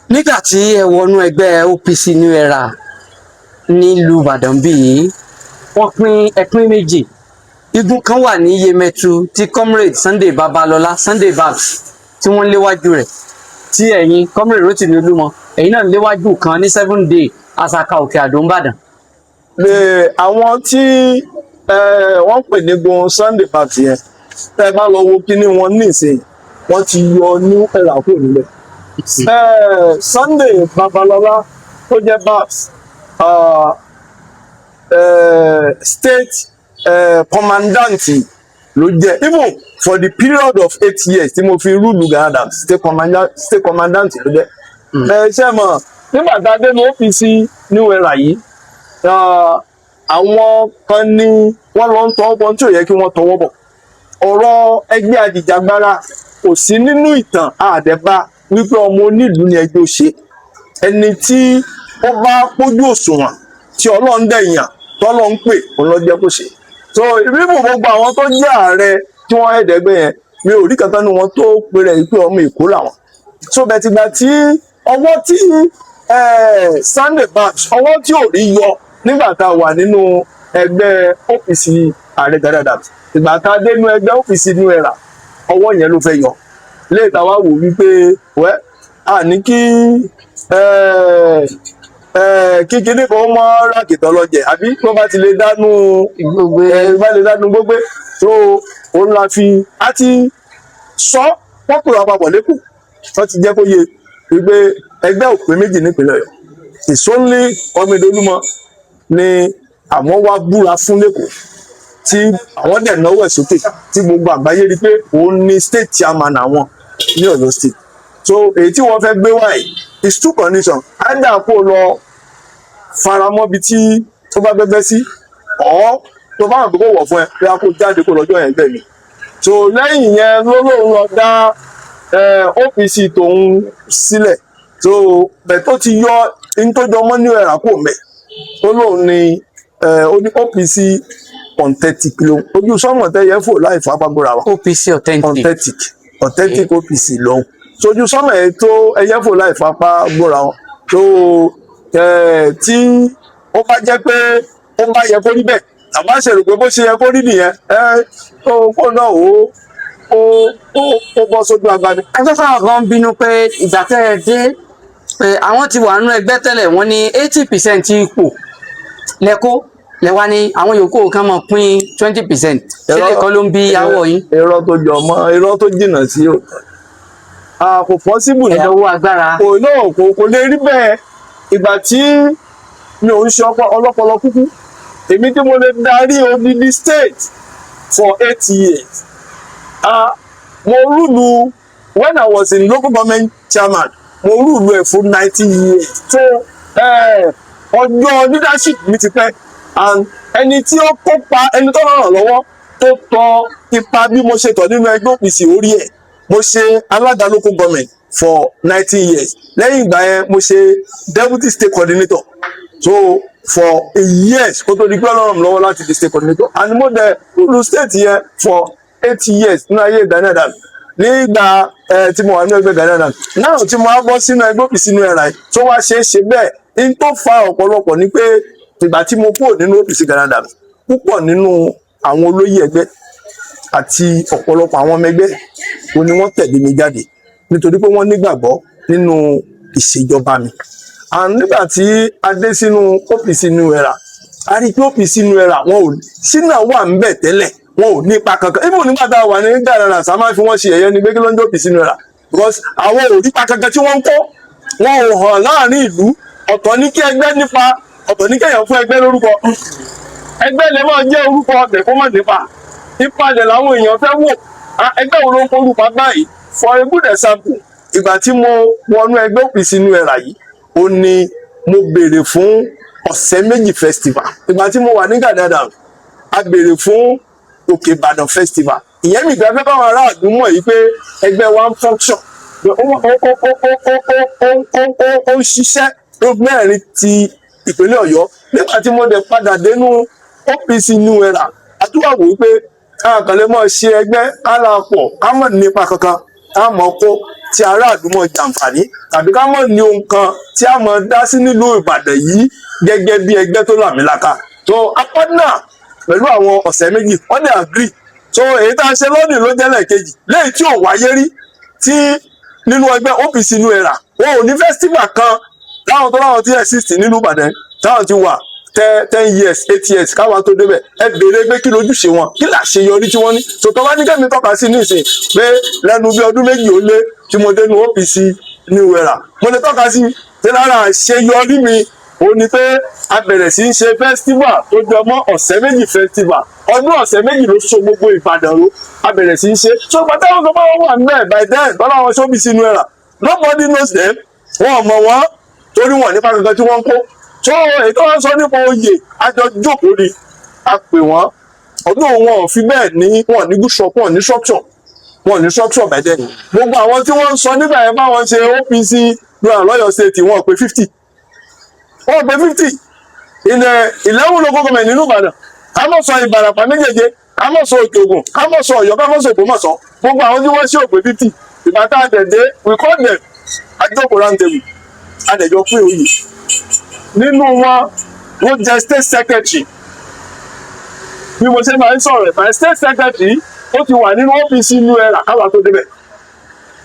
nígbà tí ẹ wọnú ẹgbẹ́ OPC New Era nílùú Ìbàdàn bíi wọ́n pín ẹpín méjì igun kan wà ní Yemẹtu tí comrade Sunday Babalọlá Sunday Babs tí wọ́n léwájú rẹ̀ tí ẹ̀yin comrade Rotimi Olúmọ ẹ̀yin náà léwájú kan ní 7 day Asaka Òkè Àdó ńbàdàn. àwọn tí wọ́n pè ní gun Sunday Babs yẹn tẹ́ bá lọ wo kíní wọn nísìnyí wọ́n ti yọ New Era kúrò nílẹ̀. Sunday Babalọlá tó jẹ́ Babs state commandant ló jẹ́ even for the period of 8 years tí mo fi rúlù Ghana state commandant ló jẹ́. ṣé mọ̀ nígbà tá a dé ní OPC New Era yìí àwọn kan ní wọ́n lọ ń tọwọ́ bọ̀ tí ò yẹ kí wọ́n tọwọ́ bọ̀. ọ̀rọ̀ ẹgbẹ́ ajìjàgbara kò sí nínú ìtàn àdẹ́bá wípé ọmọ onílùú ni ẹgbẹ́ ó ṣe ẹni tí ó bá pójú òṣùwọ̀n tí Ọlọ́run dẹ̀yàn tọ́lọ́ ń pè òun lọ jẹ́ kó ṣe. so ìbíbò gbogbo àwọn tó jẹ́ ààrẹ tí wọ́n ẹ̀ẹ́dẹ́gbẹ́ yẹn mi ò rí kankan ní wọn tó pe rẹ̀ pé ọmọ Èkó làwọn. so bẹ̀tìgbà tí ọwọ́ tí Sunday Babs ọwọ́ tí ò rí yọ nígbà tá a wà nínú ẹgbẹ́ OPC ààrẹ dáadáa ìgbà tá a dé nínú ẹgbẹ́ OPC New Era ọwọ́ yẹn ló fẹ́ yọ léètà wá wò wípé àní kí kíkiní kan mọ rákìtàn lọjẹ àbí tó bá ti lè dánú gbogbo tó òun la fi á ti sọ pọ́pùlù àpapọ̀ lẹ́kọ̀ọ́ wọ́n ti jẹ́ kó yé wípé ẹgbẹ́ òpè méjì nípìnlẹ̀ Ọ̀yọ́ ìsọ́nlé Comrade Olúmọ ni àwọn wá búra fún lẹ́kọ̀ọ́ tí àwọn dẹ̀ náwó ẹ̀ sókè tí gbogbo àgbáyé rí pé òun ni state chairman àwọn ní Ọ̀yọ́ state. so èyí tí wọ́n fẹ́ gbé wáyé is two conditions either kó lọ faramọ́ bí tí ó bá gbẹ́gbẹ́ sí ọ̀ tó bá hàn pé kó wọ̀ fún ẹ pé a kó jáde kó lọ́jọ́ yẹn bẹ́ẹ̀ ni. so lẹ́yìn yẹn ló lóun lọ dá OPC tòun sílẹ̀ so bẹ̀ tó ti yọ ní tó jọ mọ́ New Era kò mẹ́ ó lóun ni ó ní OPC authentic ló ojú sọ́mọ̀ tẹ́ yẹ fò láì fagbágbóra wa. OPC authentic OPC lòun sojú sọ́mọ̀ ẹ̀ tó ẹyẹ fò láì fagbágbóra wọn tó tí ó bá jẹ́ pé ó bá yẹ kó rí bẹ́ẹ̀ tàbá ṣe rò pé bó ṣe yẹ kó rí nìyẹn kó náà ó bọ́ sójú agbani. akẹ́kọ̀ọ́ kan bínú pé ìgbà tẹ́ ẹ dé àwọn ti wà nínú ẹgbẹ́ tẹ́lẹ̀ wọ́n ní 80% ipò lẹ́kọ́ lẹ́wà ní àwọn yòókù kan mọ̀ pín 20% sílẹ̀ kan ló ń bí awọ yín. irọ́ tó jọ mọ́ irọ́ tó jìnnà sí o kò possible náà ẹ̀dọ̀wọ́ agbára kò lè rí bẹ́ẹ̀ ìgbà tí mi ò ń ṣe ọlọ́pọlọ kúkú èmi tí mo lè darí odidi state for 8 years mo rúlu when I was in local government chairman mo rúlu ẹ̀ fún 90 years so ọjọ́ leadership mi ti pẹ́ and ẹni tí ó kópa ẹni tó ràn lọ́wọ́ tó tọ ipa bí mo ṣe tọ̀ nínú ẹgbẹ́ OPC orí ẹ̀ mo ṣe alága local government for 19 years lẹ́yìn ìgbà yẹn mo ṣe deputy state coordinator so for a years kó tó di pé ọlọ́run lọ́wọ́ láti di state coordinator and mo dẹ̀ rúlu state yẹn for 8 years nínú ayé Gani Adams nígbà tí mo wà nínú ẹgbẹ́ Gani Adams náà tí mo á bọ́ sínú ẹgbẹ́ OPC New Era tó wá ṣe é ṣe bẹ́ẹ̀ n tó fa ọ̀pọ̀lọpọ̀ ni pé ìgbà tí mo kúrò nínú OPC Gani Adams púpọ̀ nínú àwọn olóyè ẹgbẹ́ àti ọ̀pọ̀lọpọ̀ àwọn ọmọ ẹgbẹ́ wo ni wọ́n tẹ̀lé mi jáde nítorí pé wọ́n nígbàgbọ́ nínú ìṣèjọba mi and nígbà tí a dé sínú OPC New Era a rí i pé OPC New Era wọn ò sínú wà ń bẹ̀ tẹ́lẹ̀ wọn ò nípa kankan even nígbà tá a wà ní Gani Adams a máa fi wọ́n ṣe ẹ̀yẹ ní gbégbé lọ́jọ́ OPC New Era because àwọn ò nípa kankan tí wọ́n ń kó wọn ò hàn láàrin ìlú ọ̀tọ̀ ní kí ẹgbẹ́ nípa ọ̀tọ̀ ní kéèyàn fún ẹgbẹ́ lórúkọ ẹgbẹ́ lè máa jẹ́ orúkọ ọ̀tẹ̀ kó má nípa ìpàdé làwọn èèyàn fẹ́ wò ẹgbẹ́ wo ló ń kórúkọ báyìí for a good example ìgbà tí mo wọnú ẹgbẹ́ OPC New Era yìí ó ní mo béèrè fún ọ̀sẹ̀ méjì festival ìgbà tí mo wà ní Gani Adams a béèrè fún Òkè Ìbàdàn festival ìyẹn mi ìgbà fẹ́ báwọn aráàlú mọ̀ yìí pé ẹgbẹ́ wa ń function ó ń ṣiṣẹ́ ló mẹ́rin ti ìpínlẹ̀ Ọ̀yọ́ nígbà tí mo dẹ̀ padà dénú OPC New Era àtúwà wò wípé káàkàn lè mọ̀ ṣe ẹgbẹ́ alápọ̀ ká mọ̀ nípa kankan ká mọ̀ kó tí aráàlú mọ̀ jàǹfààní tàbí ká mọ̀ ní ohun kan tí a mọ̀ dá sí nílùú Ìbàdàn yìí gẹ́gẹ́ bí ẹgbẹ́ tó làmìlaka. So apádà pẹ̀lú àwọn ọ̀sẹ̀ méjì wọ́n dẹ̀ agree. So èyí tá a ṣe lónìí ló jẹ́ lẹ́ẹ̀kejì lẹ́yìn tí ò wáyé rí tí nínú ẹgbẹ́ OPC New Era wọn ò ní festival kan láwọn tó láwọn tí exist nínú Ìbàdàn táwọn ti wà 10 years 8 years káwọn tó débẹ̀ ẹ béèrè pé kí lójúṣe wọn kí làṣeyọrí tí wọ́n ní. sọtọ́ bá ní kẹ́mi tọ́ka sí nísìn pé lẹ́nu bí ọdún méjì ó lé tí mo dénú OPC New Era mo lè tọ́ka sí pé lára àṣeyọrí mi ó ní pé a bẹ̀rẹ̀ sí í ṣe festival tó jọ mọ́ ọ̀sẹ̀ méjì festival ọdún ọ̀sẹ̀ méjì ló so gbogbo Ìbàdàn ro a bẹ̀rẹ̀ sí í ṣe. so pàtàkì tó bá wà nílẹ̀ by then bọ́lá wọn ṣe OPC New Era nobody knows them wọn ò mọ̀ wọ́n torí wọn nípa kankan tí wọ́n ń kó. so ètò wọn sọ nípa oyè àjọ jókòó ni a pè wọn ọdún wọn ò fi bẹ́ẹ̀ ní wọn ní good shop wọn ní structure by then gbogbo àwọn tí wọ́n ń sọ nígbà yẹn báwọn ṣe OPC New Era lọ́yọ̀ state wọn pé 50 wọn pé 50 ilẹ̀ 11 local government nínú Ìbàdàn ká mọ̀ sọ Ìbàràpá méjèèjì ká mọ̀ sọ Òkè Ògùn ká mọ̀ sọ Ọ̀yọ́ ká mọ̀ sọ Ògbómọ̀ṣọ́ gbogbo àwọn tí wọ́n ṣe òpè 50 ìbátá àtẹ̀dé we call them àjọpọ̀ round table àdẹ̀jọ́ pé òye nínú wọn wọ́n jẹ́ state secretary bí mo ṣe máa ń sọ̀rọ̀ ẹ̀ state secretary ó ti wà nínú OPC New Era káwa tó débẹ̀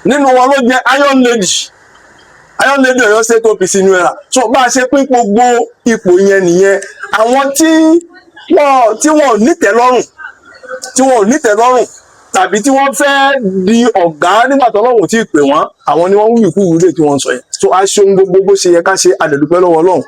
nínú wọn ló jẹ́ Iron Lady Ọ̀yọ́ state OPC New Era. so bá a ṣe pín gbogbo ipò yẹn nìyẹn àwọn tí wọn ò nítẹ́ lọ́rùn tàbí tí wọ́n fẹ́ di ọ̀gá nígbà tó Ọlọ́run tí ì pè wọ́n àwọn ni wọ́n wúwì kú wúlé tí wọ́n sọ yẹn. so a ṣe ohun gbogbo bó ṣe yẹ ká ṣe a dẹ̀ dúpẹ́ lọ́wọ́ Ọlọ́run.